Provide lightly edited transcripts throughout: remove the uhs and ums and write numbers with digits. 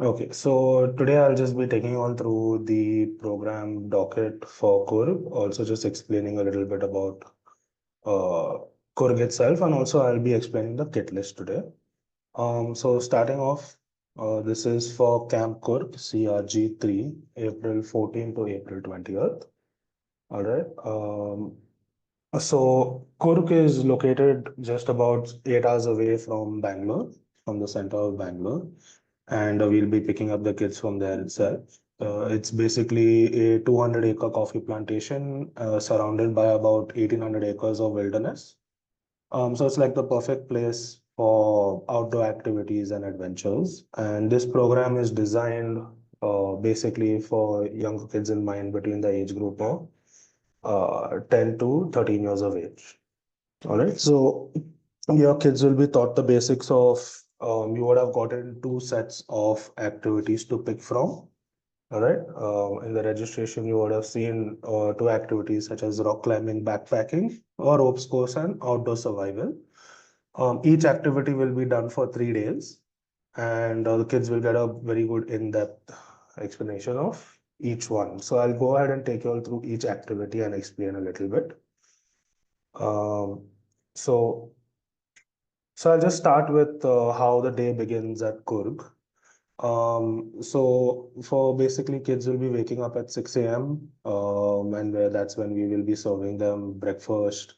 Okay, so today I'll just be taking all through the program docket for Coorg, also just explaining a little bit about uh, Coorg itself, and also I'll be explaining the kit list today. So starting off, this is for Camp Coorg CRG3, April 14 to April 20th. All right. So Coorg is located just about 8 hours away from Bangalore, from the center of Bangalore, and we'll be picking up the kids from there itself. It's basically a 200-acre coffee plantation surrounded by about 1,800 acres of wilderness. So it's like the perfect place for outdoor activities and adventures. And this program is designed basically for young kids in mind between the age group of 10 to 13 years of age. All right. So your kids will be taught the basics of, you would have gotten two sets of activities to pick from. All right. In the registration, you would have seen two activities such as rock climbing, backpacking, or ropes course and outdoor survival. Each activity will be done for 3 days, and the kids will get a very good in-depth explanation of each one. So I'll go ahead and take you all through each activity and explain a little bit. Um, so So I'll just start with how the day begins at Coorg. So for basically kids will be waking up at 6 a.m. And that's when we will be serving them breakfast.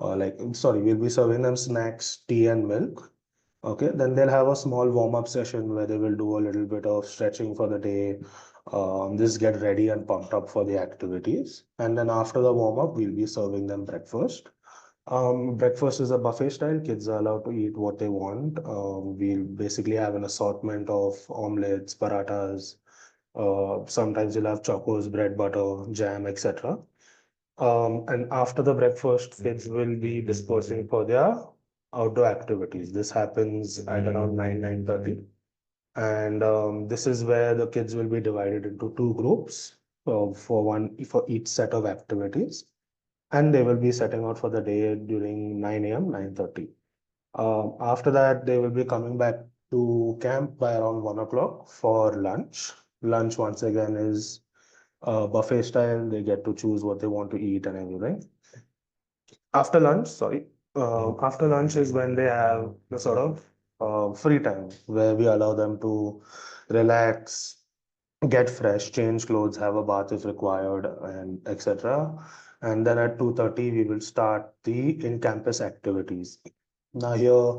Sorry, we'll be serving them snacks, tea, and milk. Okay, then they'll have a small warm-up session where they will do a little bit of stretching for the day, just get ready and pumped up for the activities. And then after the warm-up, we'll be serving them breakfast. Breakfast is a buffet style. Kids are allowed to eat what they want. We'll basically have an assortment of omelets, parathas. Sometimes you'll have chocos, bread, butter, jam, etc. And after the breakfast, kids will be dispersing for their outdoor activities. This happens at around 9:30. And this is where the kids will be divided into two groups for each set of activities, and they will be setting out for the day during 9 a.m., 9:30. After that, they will be coming back to camp by around 1 o'clock for lunch. Lunch, once again, is buffet style. They get to choose what they want to eat and everything. After lunch is when they have the sort of free time where we allow them to relax, get fresh, change clothes, have a bath if required, and etc. And then at 2:30, we will start the in-campus activities. Now here,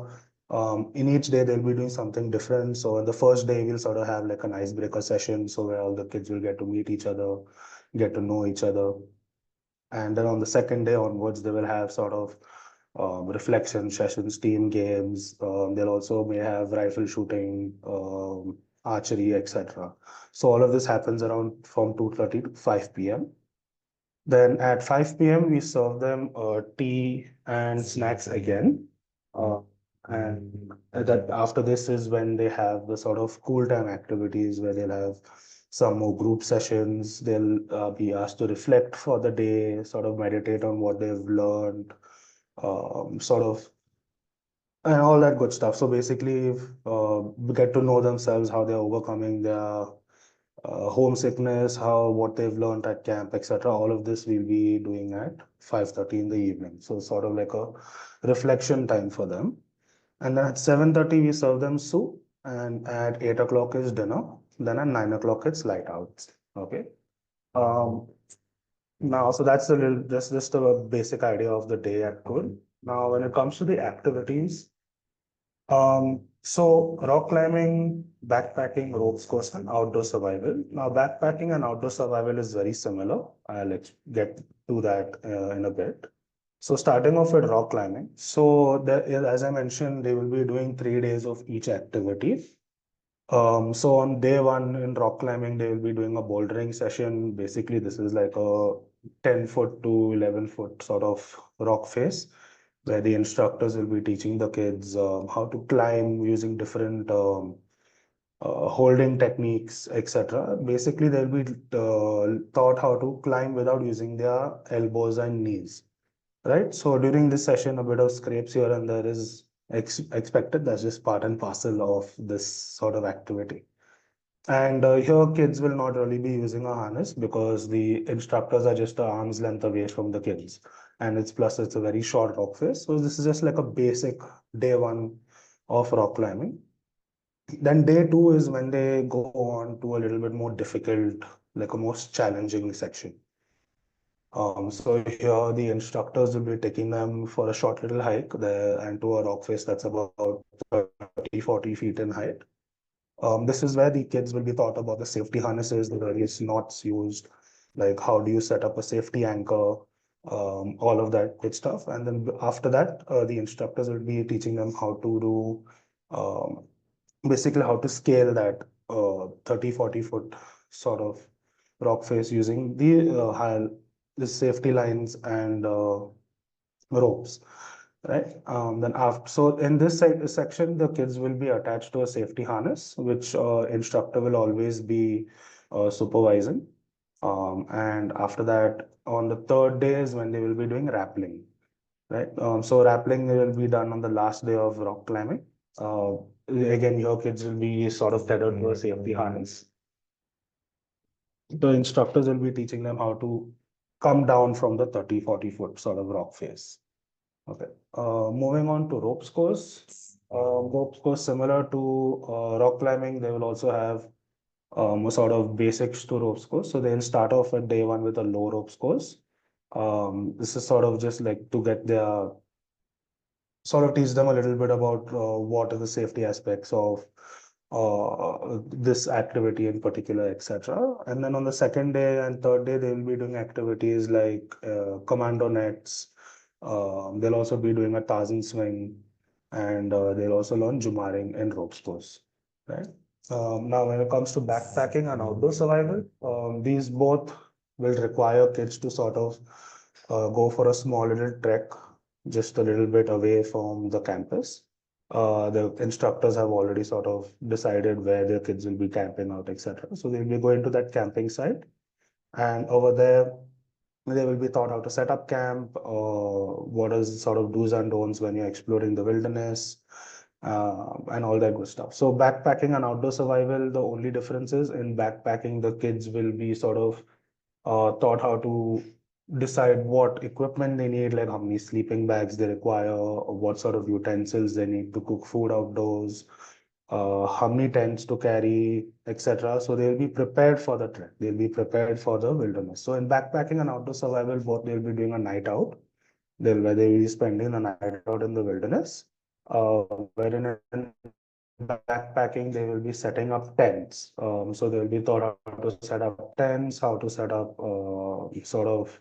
in each day they'll be doing something different. So in the first day, we'll sort of have like an icebreaker session, so where all the kids will get to meet each other, get to know each other. And then on the second day onwards, they will have sort of reflection sessions, team games. They'll also may have rifle shooting, archery, etc. So all of this happens around from 2:30 to 5 p.m. Then at 5 p.m., we serve them tea and snacks again. Uh, and that after this is when they have the sort of cool time activities where they'll have some more group sessions. They'll be asked to reflect for the day, sort of meditate on what they've learned, sort of, and all that good stuff. So basically, get to know themselves, how they're overcoming their homesickness, how what they've learned at camp, etc. All of this we'll be doing at 5:30 in the evening. So sort of like a reflection time for them. And then at 7:30 we serve them soup, and at 8 o'clock is dinner. Then at 9 o'clock it's light out. Okay. Um, Now, so that's a little just a basic idea of the day at Coorg. Now, when it comes to the activities, so rock climbing, backpacking, ropes course, and outdoor survival. Now, backpacking and outdoor survival is very similar. I'll get to that in a bit. So starting off with rock climbing. So there, as I mentioned, they will be doing 3 days of each activity. So on day one in rock climbing, they will be doing a bouldering session. Basically, this is like a 10 foot to 11 foot sort of rock face where the instructors will be teaching the kids how to climb using different holding techniques, etc. Basically, they'll be taught how to climb without using their elbows and knees, right? So during this session, a bit of scrapes here and there is expected. That's just part and parcel of this sort of activity. And here, kids will not really be using a harness because the instructors are just an arm's length away from the kids. And it's plus it's a very short rock face. So this is just like a basic day one of rock climbing. Then day two is when they go on to a little bit more difficult, like a most challenging section. So here the instructors will be taking them for a short little hike there and to a rock face that's about 30, 40 feet in height. This is where the kids will be taught about the safety harnesses, the various knots used, like how do you set up a safety anchor, all of that good stuff. And then after that, the instructors will be teaching them how to do um, basically how to scale that 30, 40 foot sort of rock face using the safety lines and ropes, right? Then after, so in this section, the kids will be attached to a safety harness, which instructor will always be supervising. And after that, on the third day is when they will be doing rappelling, right? So rappelling will be done on the last day of rock climbing. Uh, Again, your kids will be sort of tethered to a safety harness. The instructors will be teaching them how to come down from the 30, 40 foot sort of rock face. Okay. Moving on to ropes course. Ropes course similar to rock climbing, they will also have a sort of basics to ropes course. So they'll start off at day one with a low ropes course. This is sort of just like to get their sort of teach them a little bit about what are the safety aspects of this activity in particular, etc. And then on the second day and third day, they will be doing activities like commando nets. They'll also be doing a Tarzan swing, and they'll also learn Jumaring and ropes course. Right. Now, when it comes to backpacking and outdoor survival, these both will require kids to sort of go for a small little trek just a little bit away from the campus. The instructors have already sort of decided where their kids will be camping out, etc. So they'll be going to that camping site, and over there they will be taught how to set up camp, what is sort of do's and don'ts when you're exploring the wilderness, and all that good stuff. So backpacking and outdoor survival, the only difference is in backpacking, the kids will be sort of taught how to decide what equipment they need, like how many sleeping bags they require, or what sort of utensils they need to cook food outdoors, how many tents to carry, etc. So they'll be prepared for the trek. They'll be prepared for the wilderness. So in backpacking and outdoor survival, both they'll be doing a night out. They'll be spending the night out in the wilderness. Wherein in backpacking, they will be setting up tents. So they'll be taught how to set up tents, how to set up sort of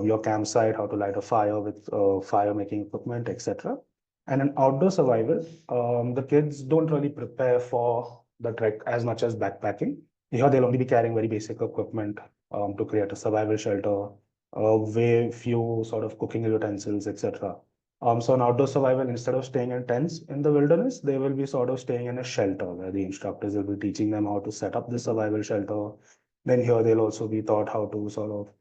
your campsite, how to light a fire with fire making equipment, etc. And in outdoor survival, the kids don't really prepare for the trek as much as backpacking. Here, they'll only be carrying very basic equipment to create a survival shelter, very few sort of cooking utensils, etc. So in outdoor survival, instead of staying in tents in the wilderness, they will be sort of staying in a shelter where the instructors will be teaching them how to set up the survival shelter. Then here they'll also be taught how to sort of,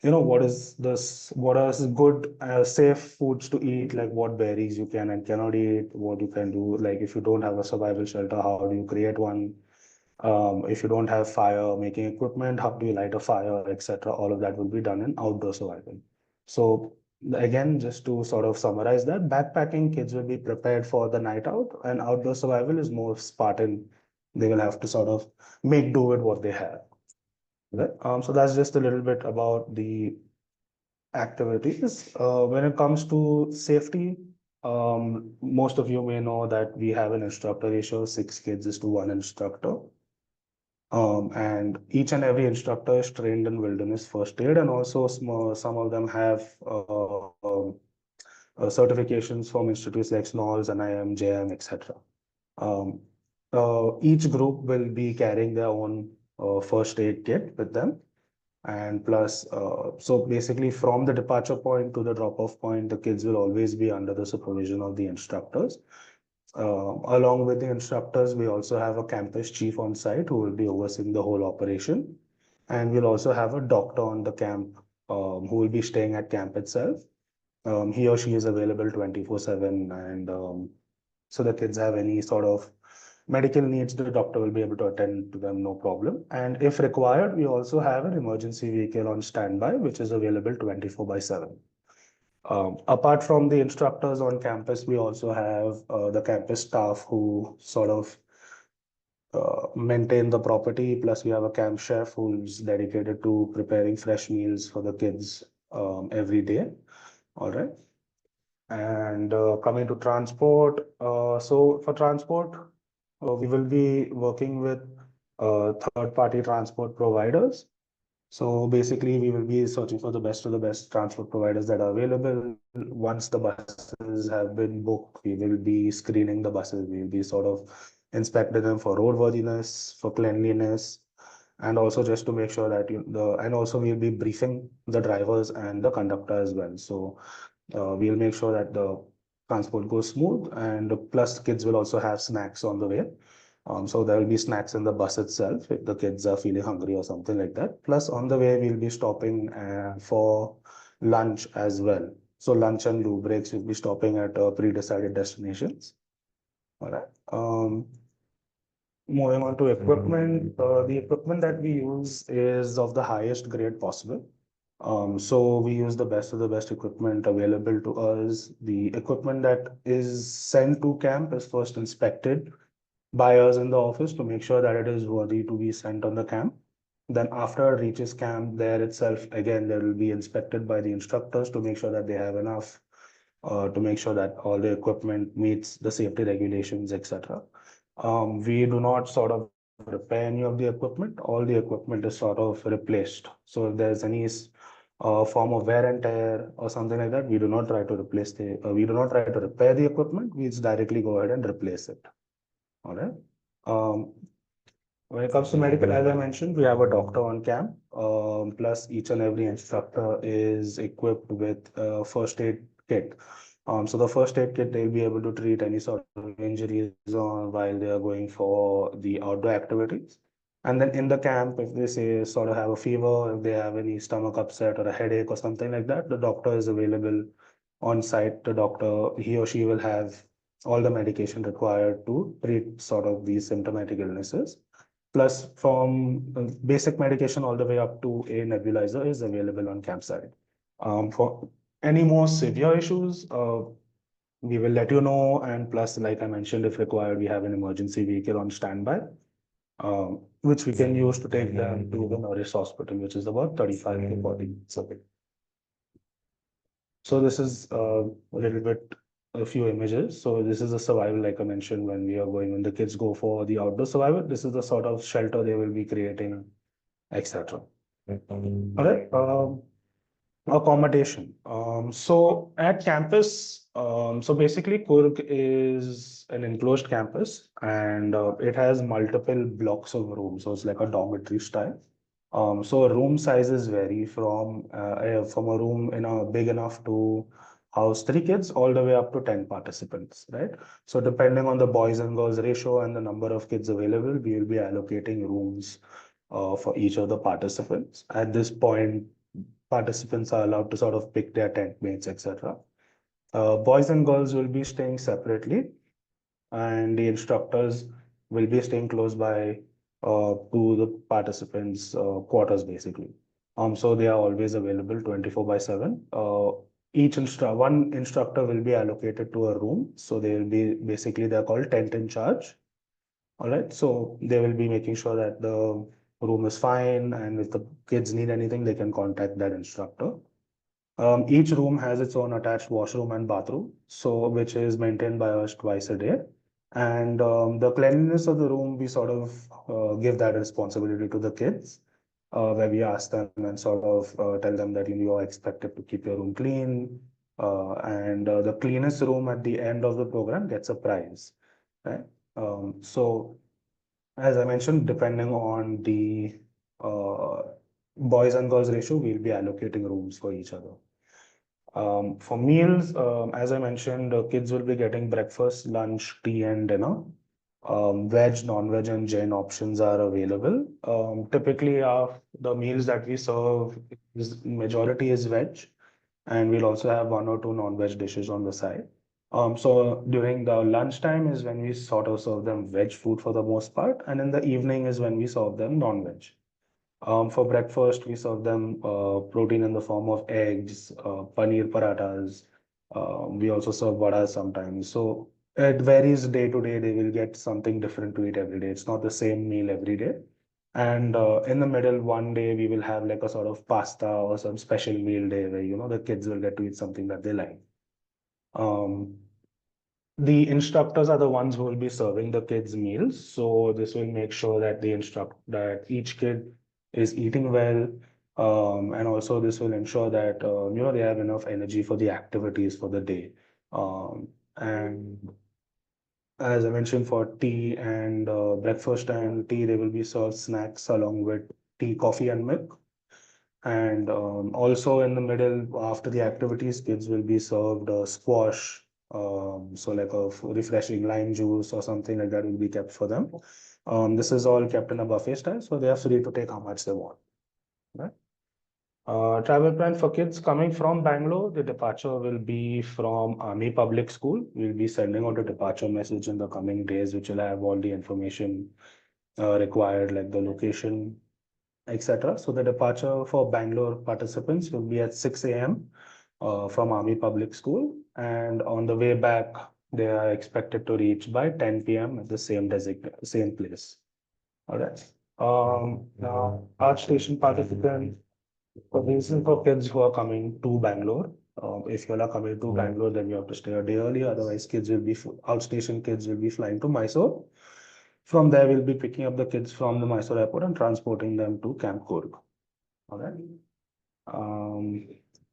what is this, what are good, safe foods to eat, like what berries you can and cannot eat, what you can do, like if you don't have a survival shelter, how do you create one? If you don't have fire making equipment, how do you light a fire, etc. All of that will be done in outdoor survival. So again, just to sort of summarize that, backpacking kids will be prepared for the night out, and outdoor survival is more Spartan. They will have to sort of make do with what they have. Right? So that's just a little bit about the activities. When it comes to safety, most of you may know that we have an instructor ratio, 6 kids is to one instructor. And each and every instructor is trained in wilderness first aid, and also some of them have certifications from institutes like SNOLS, NIM, JM, etc. Um, each group will be carrying their own first aid kit with them. And plus, so basically from the departure point to the drop-off point, the kids will always be under the supervision of the instructors. Along with the instructors, we also have a campus chief on site who will be overseeing the whole operation. And we'll also have a doctor on the camp who will be staying at camp itself. He or she is available 24/7. And so the kids have any sort of medical needs, the doctor will be able to attend to them, no problem. And if required, we also have an emergency vehicle on standby, which is available 24/7. Apart from the instructors on campus, we also have the campus staff who sort of maintain the property. Plus, we have a camp chef who's dedicated to preparing fresh meals for the kids every day. All right. And coming to transport, so for transport, we will be working with third-party transport providers. So basically, we will be searching for the best of the best transport providers that are available. Once the buses have been booked, we will be screening the buses. We will be sort of inspecting them for roadworthiness, for cleanliness, and also just to make sure that and also we'll be briefing the drivers and the conductor as well. So we'll make sure that the transport goes smooth, and plus kids will also have snacks on the way. So there will be snacks in the bus itself if the kids are feeling hungry or something like that. Plus on the way we'll be stopping for lunch as well. So lunch and loo breaks will be stopping at pre-decided destinations. All right. Moving on to equipment, the equipment that we use is of the highest grade possible. So we use the best of the best equipment available to us. The equipment that is sent to camp is first inspected by us in the office to make sure that it is worthy to be sent on the camp. Then after it reaches camp, there itself, again, there will be inspected by the instructors to make sure that they have enough, to make sure that all the equipment meets the safety regulations, etc. We do not sort of repair any of the equipment. All the equipment is sort of replaced. So if there's any form of wear and tear or something like that, we do not try to we do not try to repair the equipment. We just directly go ahead and replace it. All right. Um, when it comes to medical, as I mentioned, we have a doctor on camp. Plus, each and every instructor is equipped with a first aid kit. So the first aid kit, they'll be able to treat any sort of injuries on while they are going for the outdoor activities. And then in the camp, if they say sort of have a fever, if they have any stomach upset or a headache or something like that, the doctor is available on site. The doctor, he or she will have all the medication required to treat sort of these symptomatic illnesses. Plus, from basic medication all the way up to a nebulizer is available on campsite. For any more severe issues, we will let you know. And plus, like I mentioned, if required, we have an emergency vehicle on standby, which we can use to take them to the nearest hospital, which is about 35 to 40 minutes away. So this is a little bit a few images. So this is a survival, like I mentioned, when we are going, when the kids go for the outdoor survival, this is the sort of shelter they will be creating, etc. All right. Accommodation. So at campus, so basically Coorg is an enclosed campus, and it has multiple blocks of rooms. So it's like a dormitory style. So room sizes vary from a room in a big enough to house 3 kids all the way up to 10 participants, right? So depending on the boys and girls ratio and the number of kids available, we will be allocating rooms for each of the participants. At this point, participants are allowed to sort of pick their tent mates, etc. Boys and girls will be staying separately, and the instructors will be staying close by to the participants' quarters, basically. So they are always available 24/7. One instructor will be allocated to a room, so they will be basically they're called tent in charge. All right, so they will be making sure that the room is fine, and if the kids need anything, they can contact that instructor. Each room has its own attached washroom and bathroom, so which is maintained by us twice a day. And the cleanliness of the room, we sort of give that responsibility to the kids, where we ask them and sort of tell them that you are expected to keep your room clean. And the cleanest room at the end of the program gets a prize, right? So as I mentioned, depending on the uh, boys and girls ratio, we'll be allocating rooms for each other. For meals, as I mentioned, kids will be getting breakfast, lunch, tea, and dinner. Veg, non-veg, and Jain options are available. Typically, the meals that we serve is majority is veg, and we'll also have one or two non-veg dishes on the side. So during the lunchtime is when we sort of serve them veg food for the most part, and in the evening is when we serve them non-veg. For breakfast, we serve them protein in the form of eggs, paneer parathas. We also serve vadas sometimes. So it varies day to day. They will get something different to eat every day. It's not the same meal every day. And in the middle, one day we will have like a sort of pasta or some special meal day where, the kids will get to eat something that they like. Um, the instructors are the ones who will be serving the kids meals. So this will make sure that that each kid is eating well. And also this will ensure that, they have enough energy for the activities for the day. And as I mentioned, for tea and breakfast and tea, they will be served snacks along with tea, coffee, and milk. And also in the middle, after the activities, kids will be served squash, so like a refreshing lime juice or something like that will be kept for them. This is all kept in a buffet style, so they are free to take how much they want. Right? Travel plan for kids coming from Bangalore, the departure will be from Army Public School. We'll be sending out a departure message in the coming days, which will have all the information required, like the location, etc. So the departure for Bangalore participants will be at 6 a.m. From Army Public School, and on the way back, they are expected to reach by 10 p.m. at the same place. All right. Now, Arch Station participant, the reason for kids who are coming to Bangalore. If you are coming to Bangalore, then you have to stay a day early. Otherwise, outstation kids will be flying to Mysore. From there, we'll be picking up the kids from the Mysore airport and transporting them to Camp Coorg. All right. Um,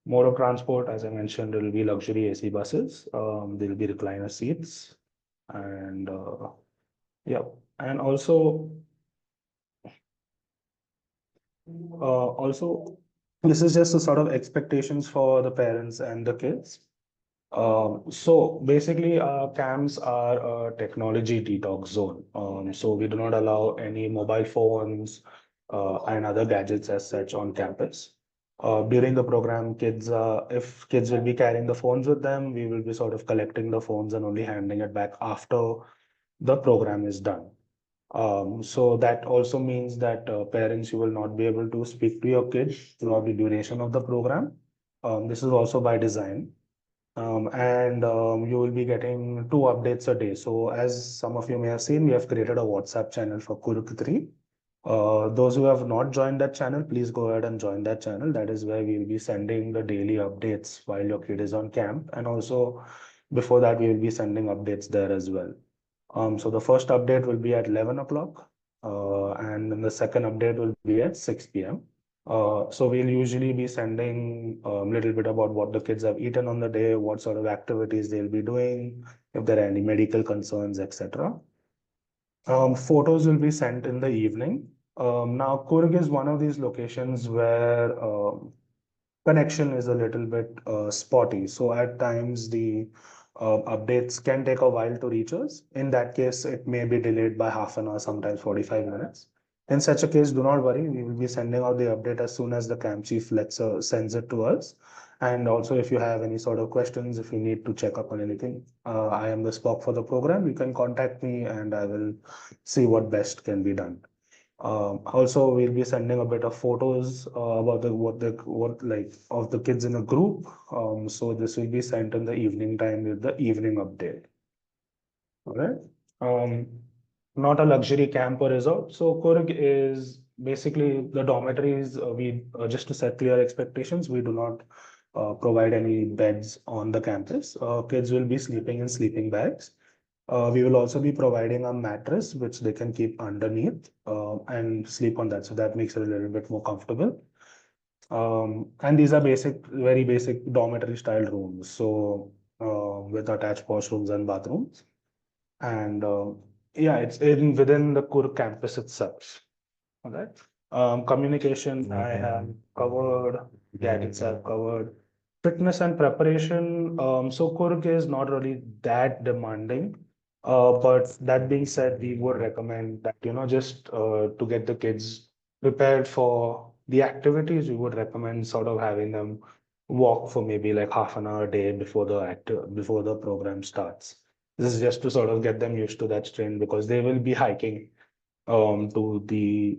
Mode of transport, as I mentioned, it will be luxury AC buses. There will be recliner seats, and yeah, and also, this is just the sort of expectations for the parents and the kids. So basically, camps are a technology detox zone. So we do not allow any mobile phones and other gadgets as such on campus. During the program, if kids will be carrying the phones with them, we will be sort of collecting the phones and only handing it back after the program is done. So that also means that parents, you will not be able to speak to your kids throughout the duration of the program. This is also by design. And you will be getting two updates a day. So as some of you may have seen, we have created a WhatsApp channel for CRG3. Those who have not joined that channel, please go ahead and join that channel. That is where we will be sending the daily updates while your kid is on camp. And also before that, we will be sending updates there as well. So the first update will be at 11 o'clock, and then the second update will be at 6 p.m. So we'll usually be sending a little bit about what the kids have eaten on the day, what sort of activities they'll be doing, if there are any medical concerns, etc. Photos will be sent in the evening. Now, Coorg is one of these locations where connection is a little bit spotty. So at times the updates can take a while to reach us. In that case, it may be delayed by half an hour, sometimes 45 minutes. In such a case, do not worry. We will be sending out the update as soon as the camp chief sends it to us. And also, if you have any sort of questions, if you need to check up on anything, I am the spok for the program. You can contact me and I will see what best can be done. Also, we'll be sending a bit of photos about what like of the kids in a group. So this will be sent in the evening time with the evening update. All right. Um, Not a luxury camp or resort. So Coorg is basically the dormitories. We just to set clear expectations, we do not provide any beds on the campus. Kids will be sleeping in sleeping bags. We will also be providing a mattress which they can keep underneath and sleep on that. So that makes it a little bit more comfortable. And these are very basic dormitory style rooms. So with attached washrooms and bathrooms. And yeah, it's within the Coorg campus itself. All right. Communication, I have covered. Gadgets I've covered. Fitness and preparation. So Coorg is not really that demanding. But that being said, we would recommend that, just to get the kids prepared for the activities, we would recommend sort of having them walk for maybe like half an hour a day before the program starts. This is just to sort of get them used to that strain because they will be hiking to the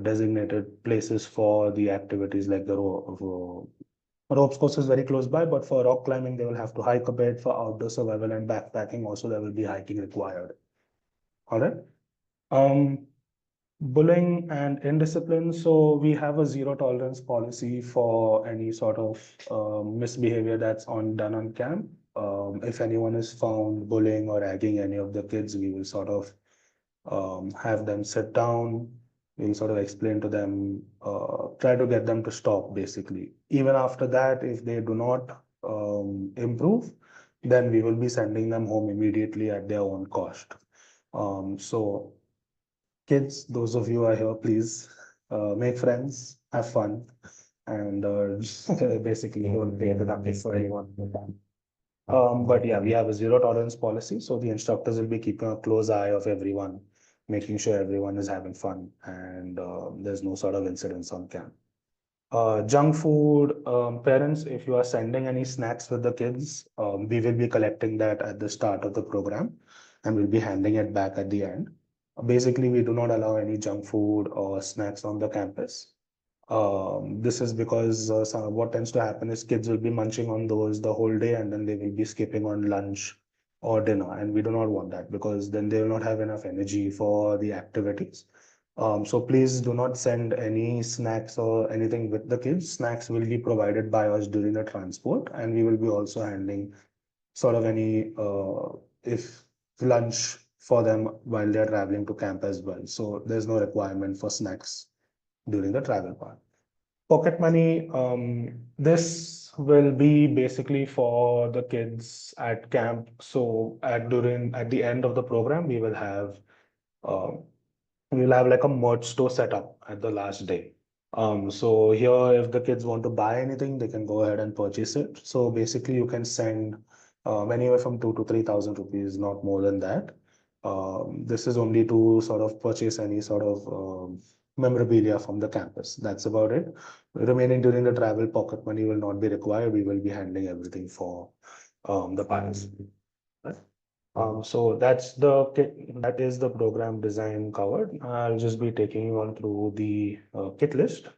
designated places for the activities like the ropes course is very close by, but for rock climbing, they will have to hike a bit. For outdoor survival and backpacking, also there will be hiking required. All right. Um, Bullying and indiscipline. So we have a zero tolerance policy for any sort of misbehavior that's done on camp. If anyone is found bullying or ragging any of the kids, we will sort of have them sit down. We'll sort of explain to them, try to get them to stop basically. Even after that, if they do not improve, then we will be sending them home immediately at their own cost. So kids, those of you who are here, please make friends, have fun, and basically don't pay the nothing for anyone. But yeah, we have a zero tolerance policy, so the instructors will be keeping a close eye of everyone, making sure everyone is having fun and there's no sort of incidents on camp. Junk food, parents, if you are sending any snacks with the kids, we will be collecting that at the start of the program and we'll be handing it back at the end. Basically, we do not allow any junk food or snacks on the campus. This is because what tends to happen is kids will be munching on those the whole day and then they will be skipping on lunch or dinner. And we do not want that because then they will not have enough energy for the activities. So please do not send any snacks or anything with the kids. Snacks will be provided by us during the transport, and we will be also handling sort of any if lunch for them while they're traveling to camp as well. So there's no requirement for snacks during the travel part. Pocket money, this will be basically for the kids at camp. So at the end of the program, um, we'll have like a merch store set up at the last day. So here, if the kids want to buy anything, they can go ahead and purchase it. So basically, you can send anywhere from 2 to 3,000 rupees, not more than that. This is only to sort of purchase any sort of memorabilia from the campus. That's about it. Remaining during the travel, pocket money will not be required. We will be handling everything for the parents. Right? So that is the program design covered. I'll just be taking you on through the kit list.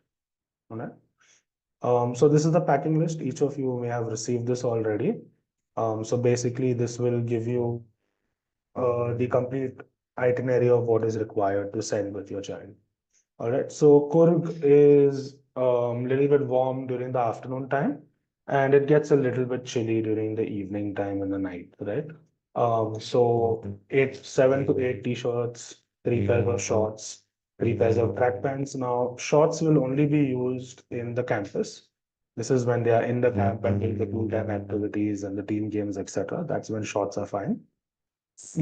All right. So this is the packing list. Each of you may have received this already. So basically, this will give you the complete itinerary of what is required to send with your child. All right. So Coorg is little bit warm during the afternoon time, and it gets a little bit chilly during the evening time and the night, right? So 7 to 8 t-shirts, 3 pairs of shorts, 3 pairs of track pants. Now, shorts will only be used in the campus. This is when they are in the camp and doing the cool time activities and the team games, etc. That's when shorts are fine.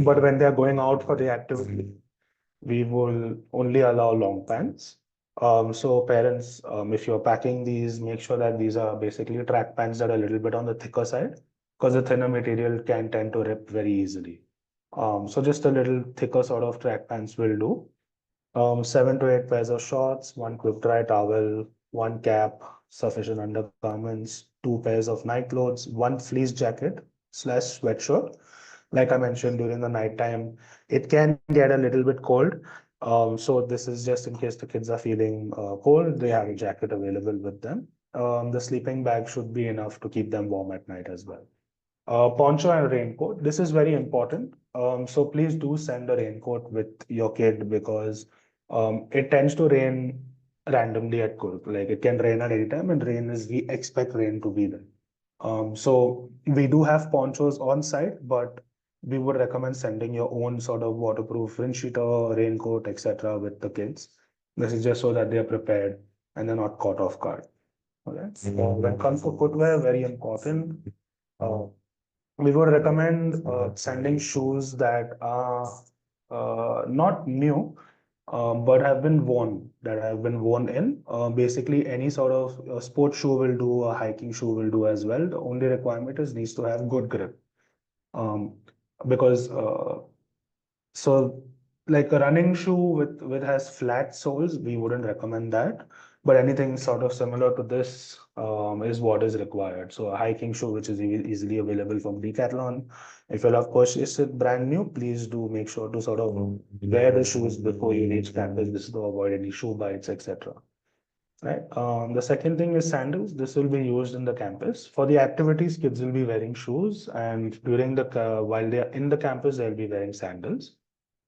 But when they are going out for the activity, we will only allow long pants. So parents, if you're packing these, make sure that these are basically track pants that are a little bit on the thicker side, because the thinner material can tend to rip very easily. So just a little thicker sort of track pants will do. 7 to 8 pairs of shorts, one quick dry towel, one cap, sufficient undergarments, 2 pairs of night clothes, one fleece jacket slash sweatshirt. Like I mentioned, during the night time, it can get a little bit cold. So this is just in case the kids are feeling cold, they have a jacket available with them. The sleeping bag should be enough to keep them warm at night as well. Poncho and raincoat. This is very important. So please do send a raincoat with your kid because it tends to rain randomly at Coorg. Like it can rain at any time, and we expect rain to be there. So we do have ponchos on site, but we would recommend sending your own sort of waterproof wind cheater, raincoat, etc. with the kids. This is just so that they are prepared and they're not caught off guard. Okay. When it comes to footwear, very important. Uh, we would recommend sending shoes that are not new, but that have been worn in. Basically, any sort of sports shoe will do, a hiking shoe will do as well. The only requirement is needs to have good grip. Um, because so like a running shoe with has flat soles, we wouldn't recommend that. But anything sort of similar to this is what is required. So a hiking shoe, which is easily available from Decathlon. If you'll have purchased it brand new, please do make sure to sort of wear the shoes before you reach campus. This is to avoid any shoe bites, etc. Right. The second thing is sandals. This will be used in the campus. For the activities, kids will be wearing shoes, and during the while they are in the campus, they'll be wearing sandals.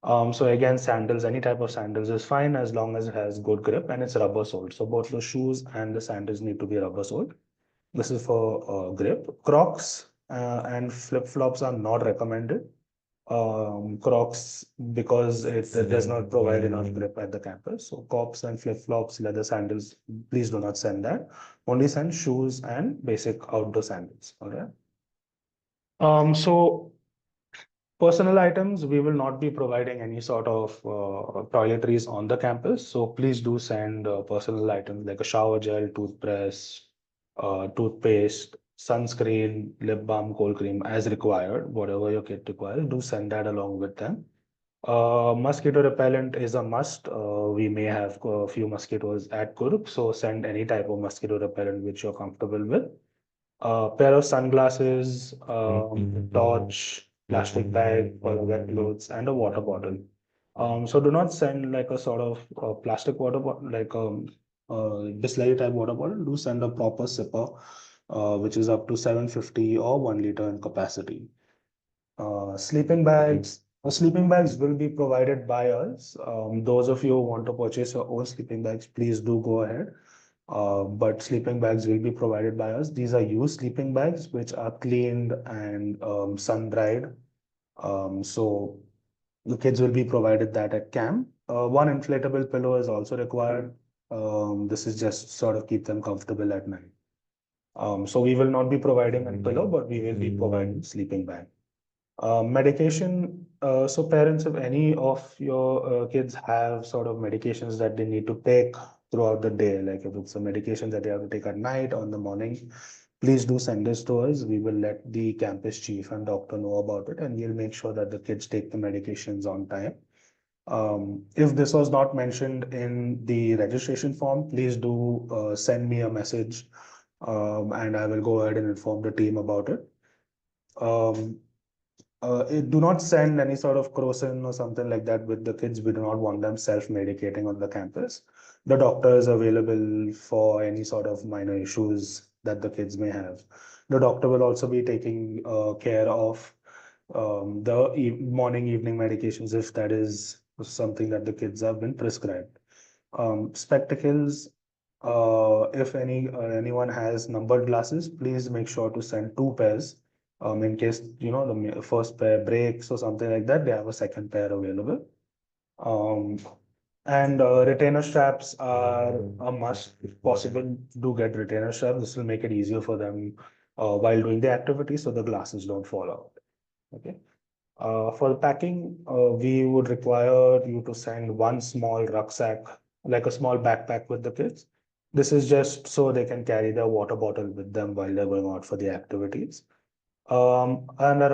So again, sandals, any type of sandals is fine as long as it has good grip and it's rubber soled. So both the shoes and the sandals need to be rubber soled. This is for grip. Crocs and flip-flops are not recommended. Crocs because it does not provide enough grip at the campus. So cops and flip-flops, leather sandals, please do not send that. Only send shoes and basic outdoor sandals. All right. So personal items, we will not be providing any sort of toiletries on the campus. So please do send personal items like a shower gel, toothbrush, toothpaste, sunscreen, lip balm, cold cream as required. Whatever your kid requires, do send that along with them. Mosquito repellent is a must. We may have a few mosquitoes at Coorg, so send any type of mosquito repellent which you're comfortable with. A pair of sunglasses, torch, plastic bag for the wet clothes, and a water bottle. So do not send like a sort of plastic water bottle, like Bisleri type water bottle. Do send a proper sipper, which is up to 750 or 1 liter in capacity. Sleeping bags. Sleeping bags will be provided by us. Those of you who want to purchase your own sleeping bags, please do go ahead. But sleeping bags will be provided by us. These are used sleeping bags which are cleaned and sun dried. So the kids will be provided that at camp. One inflatable pillow is also required. This is just sort of keep them comfortable at night. So we will not be providing a pillow, but we will be providing sleeping bag. Medication. So parents, if any of your kids have sort of medications that they need to take throughout the day, like if it's a medication that they have to take at night or in the morning, please do send this to us. We will let the campus chief and doctor know about it, and we'll make sure that the kids take the medications on time. If this was not mentioned in the registration form, please do send me a message, and I will go ahead and inform the team about it. Um, do not send any sort of crocin or something like that with the kids. We do not want them self-medicating on the campus. The doctor is available for any sort of minor issues that the kids may have. The doctor will also be taking care of the morning, evening medications if that is something that the kids have been prescribed. Spectacles, if anyone has numbered glasses, please make sure to send two pairs in case the first pair breaks or something like that, they have a second pair available. Um, and retainer straps are a must. If possible, do get retainer straps. This will make it easier for them while doing the activity, so the glasses don't fall out. Okay. For the packing, we would require you to send one small rucksack, like a small backpack with the kids. This is just so they can carry their water bottle with them while they're going out for the activities. And a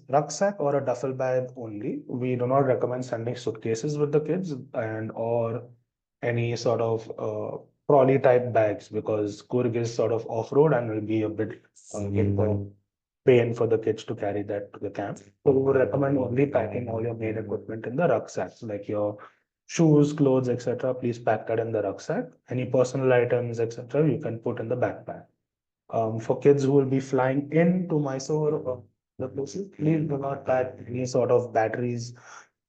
rucksack or a duffel bag only. We do not recommend sending suitcases with the kids and or any sort of trolley type bags because Coorg is sort of off-road and will be a bit pain for the kids to carry that to the camp. So we would recommend only packing all your main equipment in the rucksacks, like your shoes, clothes, etc. Please pack that in the rucksack. Any personal items, etc., you can put in the backpack. For kids who will be flying into Mysore or the places, please do not pack any sort of batteries,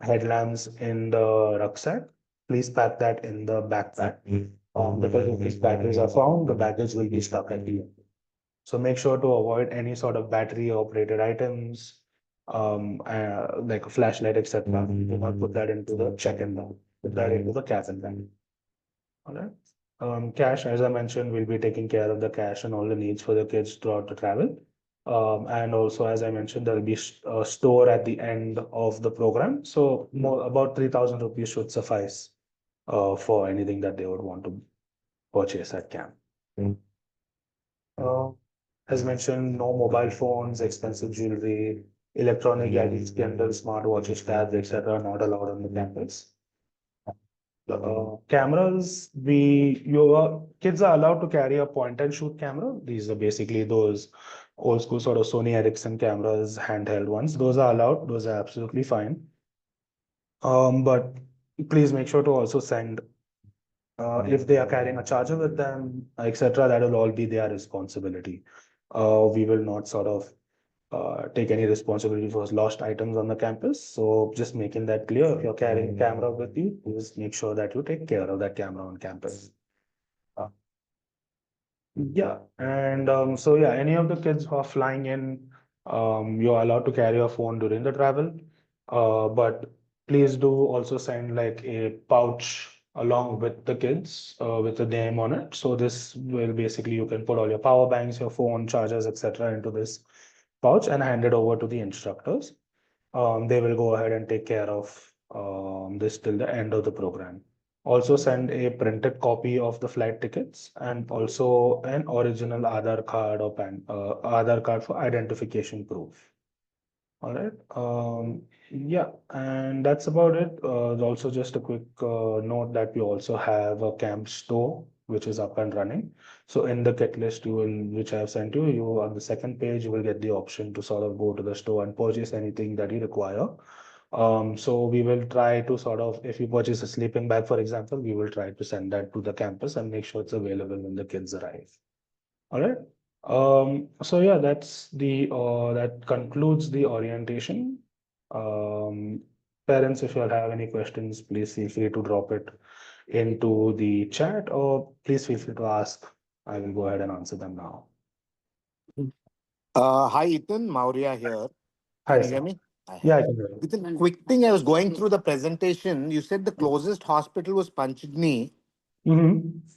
headlamps in the rucksack. Please pack that in the backpack. Because if these batteries are found, the baggage will be stuck at the end. So make sure to avoid any sort of battery operated items, like a flashlight, etc. Do not put that into the check-in bag. Put that into the cabin bag. All right. Cash, as I mentioned, we'll be taking care of the cash and all the needs for the kids throughout the travel. And also, as I mentioned, there'll be a store at the end of the program. So more about 3,000 rupees should suffice for anything that they would want to purchase at camp. Uh, as mentioned, no mobile phones, expensive jewelry, electronic gadgets, candles, smartwatches, tabs, etc. are not allowed on the campus. Cameras, your kids are allowed to carry a point and shoot camera. These are basically those old school sort of Sony Ericsson cameras, handheld ones. Those are allowed. Those are absolutely fine. But please make sure to also send if they are carrying a charger with them, etc. That will all be their responsibility. We will not sort of take any responsibility for lost items on the campus. So just making that clear, if you're carrying a camera with you, please make sure that you take care of that camera on campus. Uh, yeah, and so yeah, any of the kids who are flying in, you're allowed to carry your phone during the travel. But please do also send like a pouch along with the kids with the name on it. So this will basically you can put all your power banks, your phone, chargers, etc. into this pouch and hand it over to the instructors. They will go ahead and take care of this till the end of the program. Also send a printed copy of the flight tickets and also an original Aadhaar card or Aadhaar card for identification proof. All right. Yeah, and that's about it. Also, just a quick note that we also have a camp store which is up and running. So in the kit list you will, which I have sent you, you on the second page you will get the option to sort of go to the store and purchase anything that you require. So we will try to sort of, if you purchase a sleeping bag, for example, we will try to send that to the campus and make sure it's available when the kids arrive. All right. So yeah, that concludes the orientation. Um, Parents, if you all have any questions, please feel free to drop it into the chat or please feel free to ask. I will go ahead and answer them now. Hi, Ethan. Maurya here. Hi, Can you hear sir. me? I Yeah, have. I can hear you. Ethan, quick thing. I was going through the presentation. You said the closest hospital was Panchgani.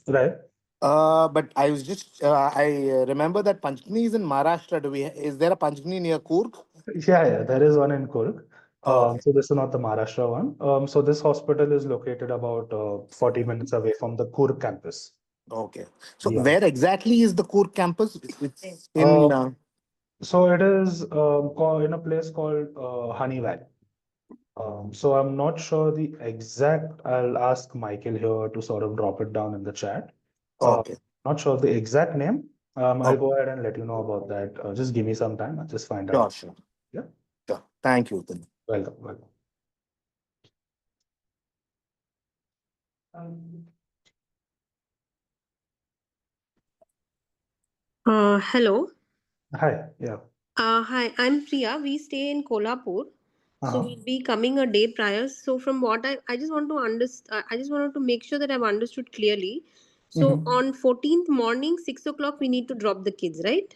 Right. But I was just I remember that Panchgani is in Maharashtra. Is there a Panchgani near Coorg? Yeah, there is one in Coorg. Okay. So this is not the Maharashtra one. So this hospital is located about 40 minutes away from the Coorg campus. Okay. So Yeah. where exactly is the Coorg campus? It's Uh, in. so it is in a place called Honeywell. So I'm not sure the exact. I'll ask Michael here to sort of drop it down in the chat. Uh, Okay. Not sure of the exact name. I'll Okay. go ahead and let you know about that. Just give me some time. I'll just find Sure. out. Sure. Yeah. Sure. Thank you, Ethan. Welcome. Welcome. Um, Hello. Hi. Yeah. Hi, I'm Priya. We stay in Kolhapur. So Uh-huh. we'll be coming a day prior. So from what I just want to understand, I just wanted to make sure that I've understood clearly. So Mhm. on 14th morning, 6 o'clock, we need to drop the kids, right?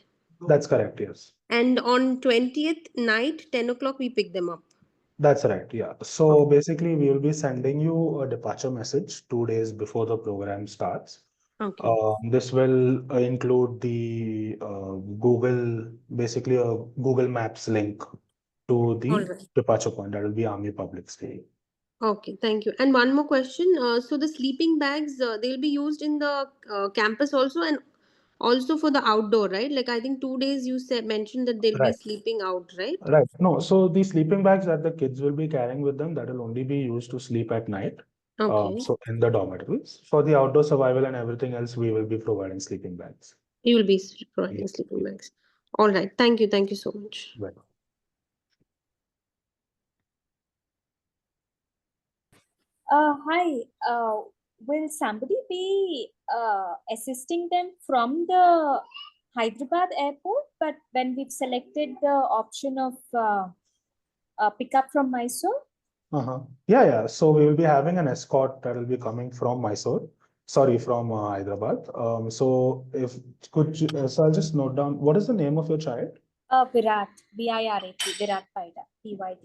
That's correct. Yes. And on 20th night, 10 o'clock, we pick them up. That's right. Yeah. So basically, we will be sending you a departure message 2 days before the program starts. Okay. This will include the basically a Google Maps link to All the right. departure point. That will be Army Public School. Okay, thank you. And one more question. So the sleeping bags, they'll be used in the campus also and also for the outdoor, right? Like I think 2 days you said mentioned that they'll be Right. sleeping out, right? Right. No, so the sleeping bags that the kids will be carrying with them, that will only be used to sleep at night. Okay. So in the dormitories. For the outdoor survival and everything else, we will be providing sleeping bags. You will be Yeah. providing sleeping bags. All right. Thank you. Thank you so much. Well, Hi. Will somebody be assisting them from the Hyderabad airport? But when we've selected the option of pickup from Mysore? uh-huh. Yeah, yeah. So we will be having an escort that will be coming from Mysore. Sorry, from Hyderabad. So if so I'll just note down what is the name of your child? Virat, Virat, Virat Paida, Pydah.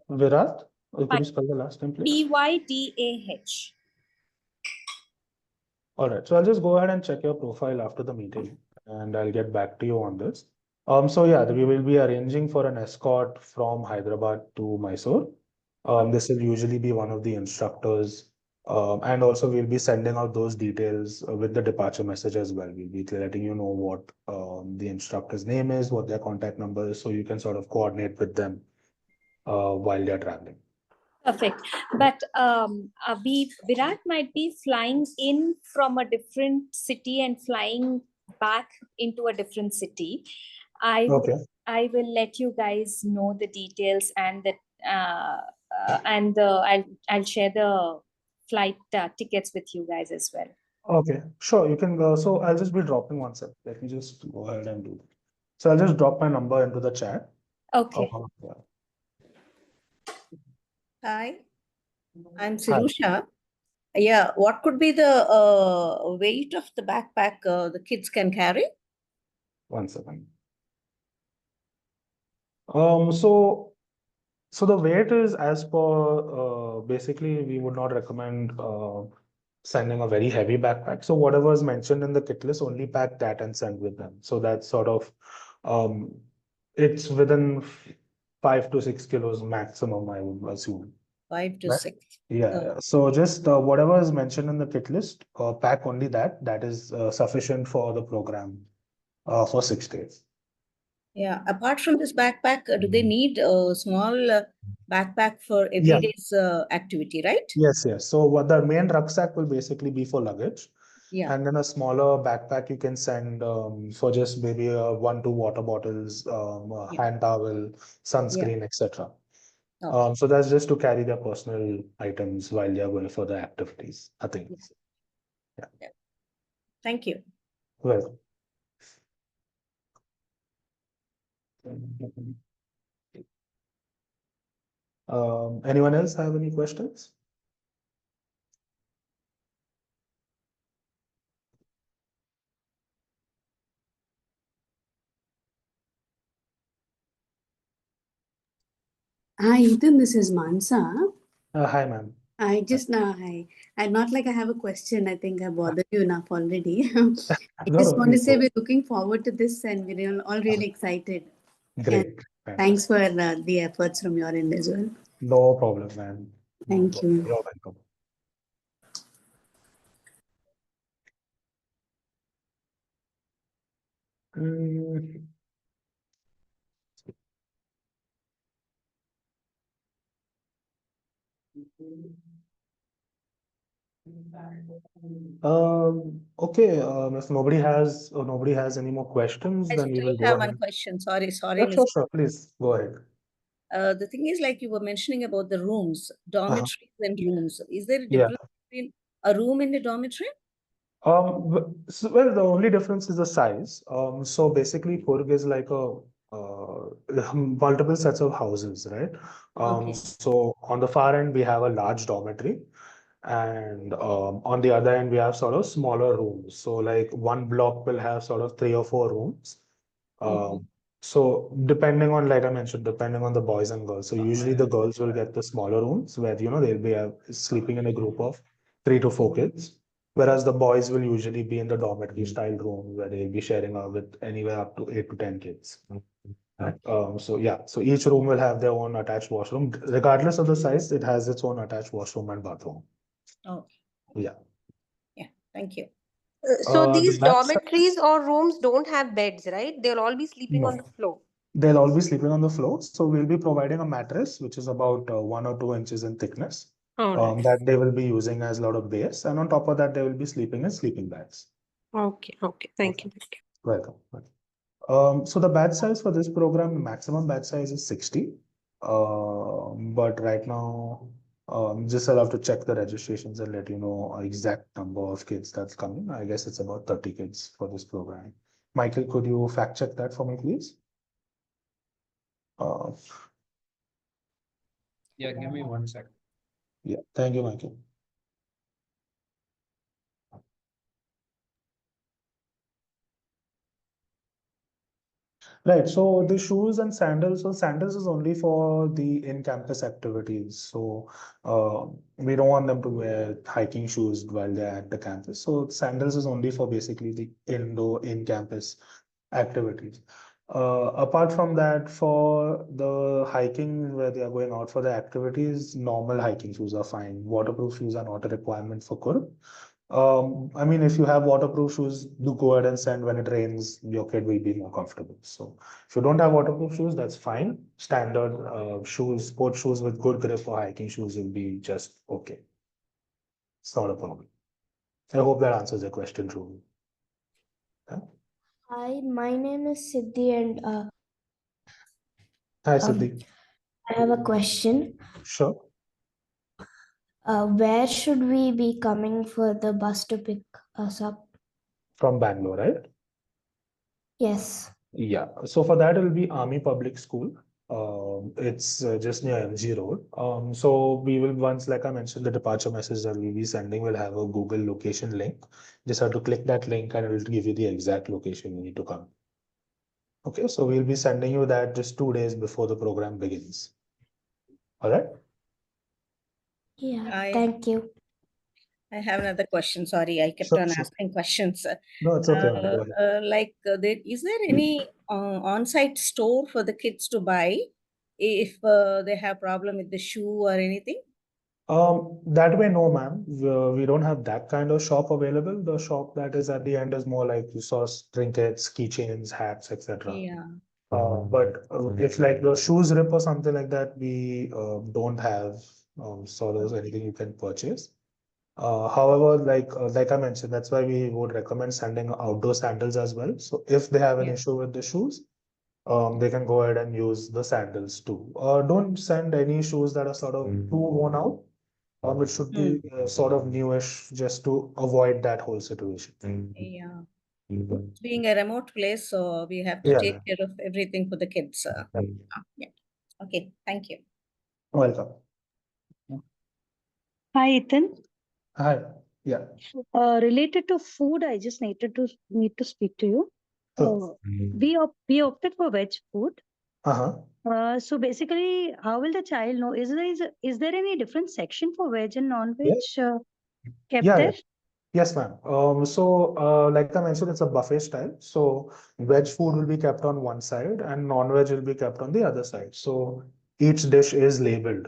Virat. Could you spell the last name, please? Pydah. All right. So I'll just go ahead and check your profile after the meeting and I'll get back to you on this. So yeah, we will be arranging for an escort from Hyderabad to Mysore. This will usually be one of the instructors. And also we'll be sending out those details with the departure message as well. We'll be letting you know what the instructor's name is, what their contact number is, so you can sort of coordinate with them while they're traveling. Perfect. But Virat might be flying in from a different city and flying back into a different city. Okay. I will let you guys know the details and I'll share the flight tickets with you guys as well. Okay, sure. You can go. So I'll just be dropping one sec. Let me just go ahead and do that. So I'll just drop my number into the chat. Okay. Yeah. Hi, I'm Hi. Sirusha. Yeah, what could be the weight of the backpack the kids can carry? 1 second. So the weight is as per basically we would not recommend sending a very heavy backpack. So whatever is mentioned in the kit list, only pack that and send with them. So that's sort of um, it's within 5 to 6 kilos maximum, I would assume. 5 to Right? 6. Yeah. So just whatever is mentioned in the kit list, pack only that. That is sufficient for the program for 6 days. Yeah. Apart from this backpack, do they need a small backpack for every Yeah. day's activity, right? Yes, yes. So what the main rucksack will basically be for luggage, Yeah. and then a smaller backpack you can send for just maybe 1, 2 water bottles, a Yeah. hand towel, Yeah. sunscreen, etc. Okay. So that's just to carry their personal items while they are going for the activities. I think. Yeah. Yeah. Thank you. Well. Anyone else have any questions? Hi, Ethan, this is Mansa. Hi, ma'am. I just I'm not like I have a question. I think I bothered you enough already. I No, just no, want to please say go. we're looking forward to this and we're all really excited. And Great. thanks Fantastic. for the efforts from your end as well. No problem, ma'am. No Thank problem. you. You're welcome. Mm, okay, if nobody has any more questions, I then we still will go have one ahead. question. Sorry, Yeah, Mr. sure, sure. Please go ahead. The thing is, like you were mentioning about the rooms, Uh-huh. dormitories and rooms. Is there a Yeah. difference between a room and a dormitory? Well, the only difference is the size. So basically, Coorg is like a multiple sets of houses, right? Okay. So on the far end, we have a large dormitory, and on the other end, we have sort of smaller rooms. So like one block will have sort of 3 or 4 rooms. Okay. So depending on, like I mentioned, depending on the boys and girls. So usually the girls will get the smaller rooms where they'll be sleeping in a group of 3 to 4 kids. Whereas the boys will usually be in the dormitory style room where they'll be sharing with anywhere up to 8 to 10 kids. So yeah, so each room will have their own attached washroom. Regardless of the size, it has its own attached washroom and bathroom. Okay. Yeah. Yeah. Thank you. So The these backside, dormitories or rooms don't have beds, right? They'll all be sleeping on the no, floor. they'll all be sleeping on the floor. So we'll be providing a mattress, which is about 1 or 2 inches in thickness, All right. that they will be using as a lot of base. And on top of that, they will be sleeping in sleeping bags. Okay. Okay. Thank Okay. you. Thank you. Welcome. So the batch size for this program, the maximum batch size is 60. But right now, just I'll have to check the registrations and let you know exact number of kids that's coming. I guess it's about 30 kids for this program. Michael, could you fact check that for me, please? Uh, Yeah, give me 1 second. yeah, thank you, Michael. Right. So the shoes and sandals, so sandals is only for the in-campus activities. So we don't want them to wear hiking shoes while they're at the campus. So sandals is only for basically the indoor in-campus activities. Apart from that, for the hiking where they are going out for the activities, normal hiking shoes are fine. Waterproof shoes are not a requirement for Kurg. I mean, if you have waterproof shoes, do go ahead and send when it rains, your kid will be more comfortable. So if you don't have waterproof shoes, that's fine. Standard shoes, sports shoes with good grip or hiking shoes will be just okay. It's not a problem. I hope that answers your question, truly. Yeah? Hi, my name is Siddhi, and Hi, Siddhi. I have a question. Sure. Where should we be coming for the bus to pick us up? From Bangalore, right? Yes. Yeah. So for that, it'll be Army Public School. It's just near MG Road. So we will once, like I mentioned, the departure message that we'll be sending will have a Google location link. Just have to click that link and it will give you the exact location you need to come. Okay, so we'll be sending you that just 2 days before the program begins. All right? Yeah. Thank you. I have another question. Sorry, I kept Sure, on sure. asking questions. No, it's okay, ma'am. Go ahead. Is there any on-site store for the kids to buy if they have problem with the shoe or anything? That way, no, ma'am. We don't have that kind of shop available. The shop that is at the end is more like you saw trinkets, keychains, hats, etc. Yeah. But if like the shoes rip or something like that, we don't have sort of anything you can purchase. However, like I mentioned, that's why we would recommend sending outdoor sandals as well. So if they have an Yeah. issue with the shoes, they can go ahead and use the sandals too. Don't send any shoes that are sort of too worn out. It should be sort of newish just to avoid that whole situation. Yeah. Being a remote place, so we have to Yeah, take care of everything for the kids. Yeah. Okay. Thank you. welcome. Hi, Ethan. Hi. Yeah. Related to food, I just need to speak to you. Sure. We opted for veg food. Uh-huh. So basically, how will the child know? Is there any different section for veg and non-veg kept Yeah, there? yes, ma'am. Like I mentioned, it's a buffet style. So veg food will be kept on one side and non-veg will be kept on the other side. So each dish is labeled.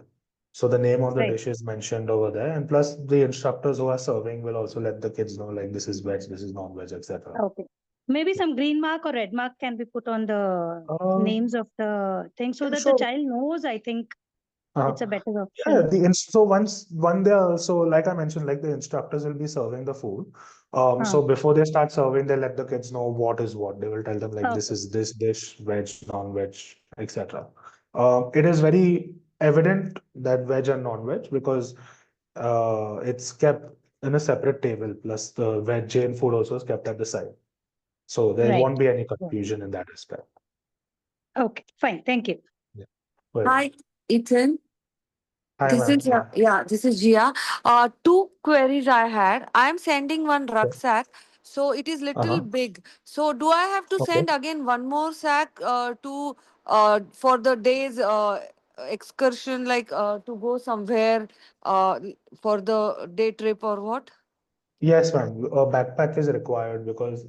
So the name of the Right. dish is mentioned over there. And plus the instructors who are serving will also let the kids know like this is veg, this is non-veg, etc. Okay. Maybe some green mark or red mark can be put on the names of the thing so that the Sure. child knows. I think it's a better Yeah, option. so when they are so like I mentioned, like the instructors will be serving the food. So before they start serving, they let the kids know what is what. They will tell them like this Okay. is this dish, veg, non-veg, etc. It is very evident that veg and non-veg because it's kept in a separate table. Plus the veg Jain food also is kept at the side. So there Right. won't be any confusion in that respect. Okay, fine. Thank you. Yeah. Well, Hi, Ethan. hi, This ma'am. is this is Jia. Two queries I had. I'm sending one rucksack, so it is little big. So do I have to Okay. send again one more sack to for the day's excursion, like to go somewhere for the day trip or what? Yes, ma'am. A backpack is required because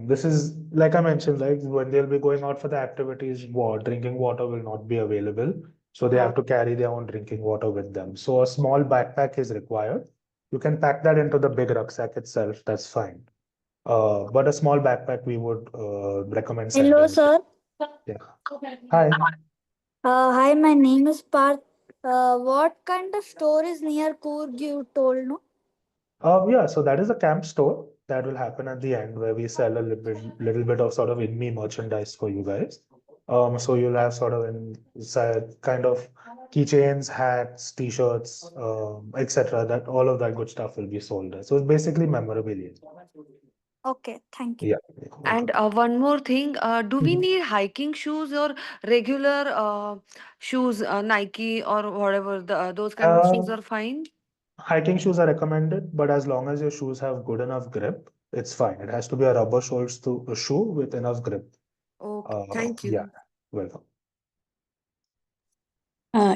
this is like I mentioned, like when they'll be going out for the activities, drinking water will not be available. So they have to carry their own drinking water with them. So a small backpack is required. You can pack that into the big rucksack itself. That's fine. But a small backpack we would recommend Hello, sending. sir. Yeah. Hi. Hi, my name is Parth. What kind of store is near Coorg you told, no? Yeah, so that is a camp store that will happen at the end where we sell a little bit of sort of Inme merchandise for you guys. So you'll have sort of kind of keychains, hats, t-shirts, etc. That all of that good stuff will be sold there. So it's basically memorabilia. Okay, thank you. Yeah. And one more thing, do we need hiking shoes or regular shoes, Nike or whatever, those kind of shoes are fine? Hiking shoes are recommended, but as long as your shoes have good enough grip, it's fine. It has to be a rubber soles to a shoe with enough grip. Okay, thank Yeah, you. welcome.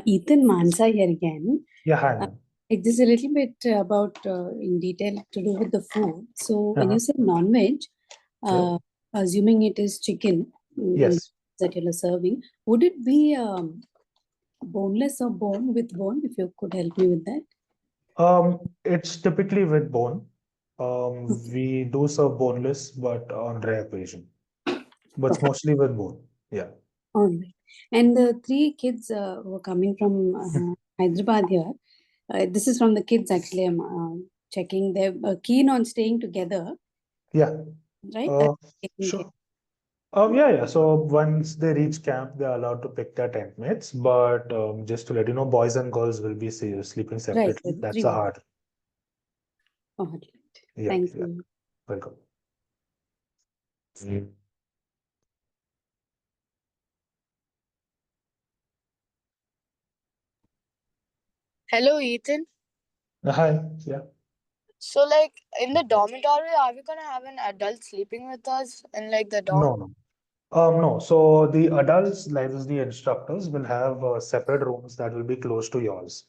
Ethan, Mansa here again. Yeah, hi, ma'am. This is a little bit about in detail to do with the food. So when you say non-veg, assuming it is chicken Yes. that you're serving, would it be boneless or bone with bone? If you could help me with that. It's typically with bone. We do serve boneless, but on rare occasion. But it's mostly with bone. Yeah. All right. And the three kids who are coming from Hyderabad here, this is from the kids actually. I'm checking. They're keen on staying together, Yeah. right? Taking care. Sure. Yeah. So once they reach camp, they're allowed to pick their tent mates. But just to let you know, boys and girls will be sleeping Right. separately. The That's three. a hard. All right. Yeah. Thank Yeah. you. Welcome. Hello, Ethan. Hi. Yeah. So, like in the dormitory, are we gonna have an adult sleeping with us in like the dorm? No, no. No. So the adults, like as the instructors, will have separate rooms that will be close to yours.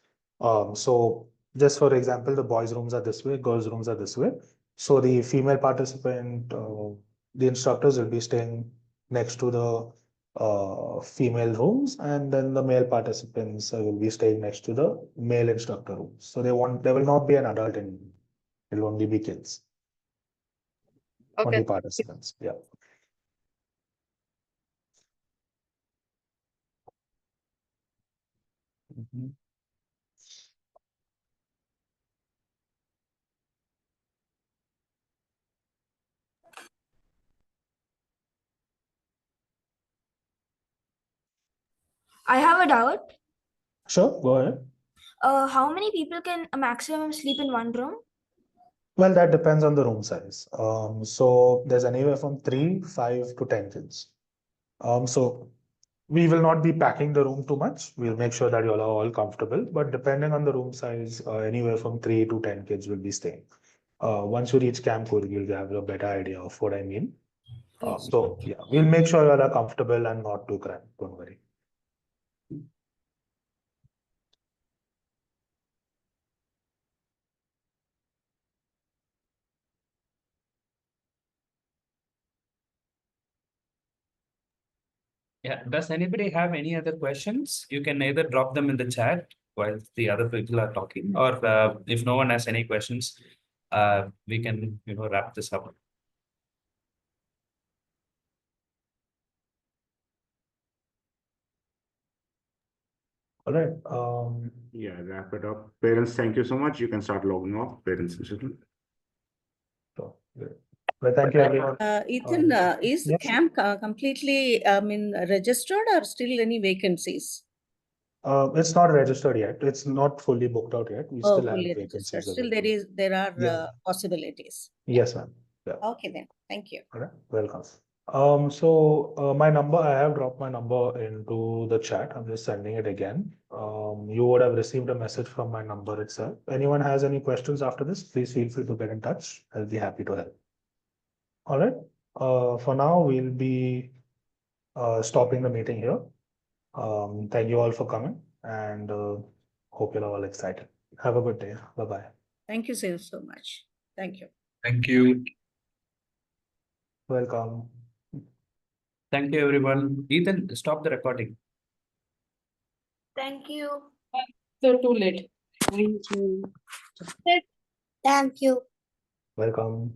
So just for example, the boys' rooms are this way, girls' rooms are this way. So the female participant, the instructors will be staying next to the female rooms, and then the male participants will be staying next to the male instructor rooms. So there will not be an adult in, it'll only be kids, only Okay. participants. Yeah. Mhm. I have a doubt. Sure, go ahead. How many people can a maximum sleep in one room? Well, that depends on the room size. So there's anywhere from 3, 5 to 10 kids. So we will not be packing the room too much. We'll make sure that you all are all comfortable. But depending on the room size, anywhere from 3 to 10 kids will be staying. Once you reach Camp Coorg, you'll have a better idea of what I mean. So yeah, we'll make sure you all are comfortable and not too cramped. Don't worry. Yeah, does anybody have any other questions? You can either drop them in the chat while the other people are talking, or if no one has any questions, we can, wrap this up. All right. Yeah, wrap it up. Parents, thank you so much. You can start logging off, parents and children. So, well, thank you, everyone. Ethan, is the Yes. camp completely, registered or still any vacancies? It's not registered yet. It's not fully booked out yet. We still have Fully registered. vacancies Still available. there are Yeah. possibilities. Yes, ma'am. Yeah. Okay then. Thank you. All right. Welcome. So my number, I have dropped my number into the chat. I'm just sending it again. You would have received a message from my number itself. Anyone has any questions after this, please feel free to get in touch. I'll be happy to help. All right. For now, we'll be stopping the meeting here. Thank you all for coming, and hope you're all excited. Have a good day. Bye-bye. Thank you so much. Thank you. Thank you. Welcome. Thank you, everyone. Ethan, stop the recording. Thank you. So too late. Thank you. Thank you. Welcome.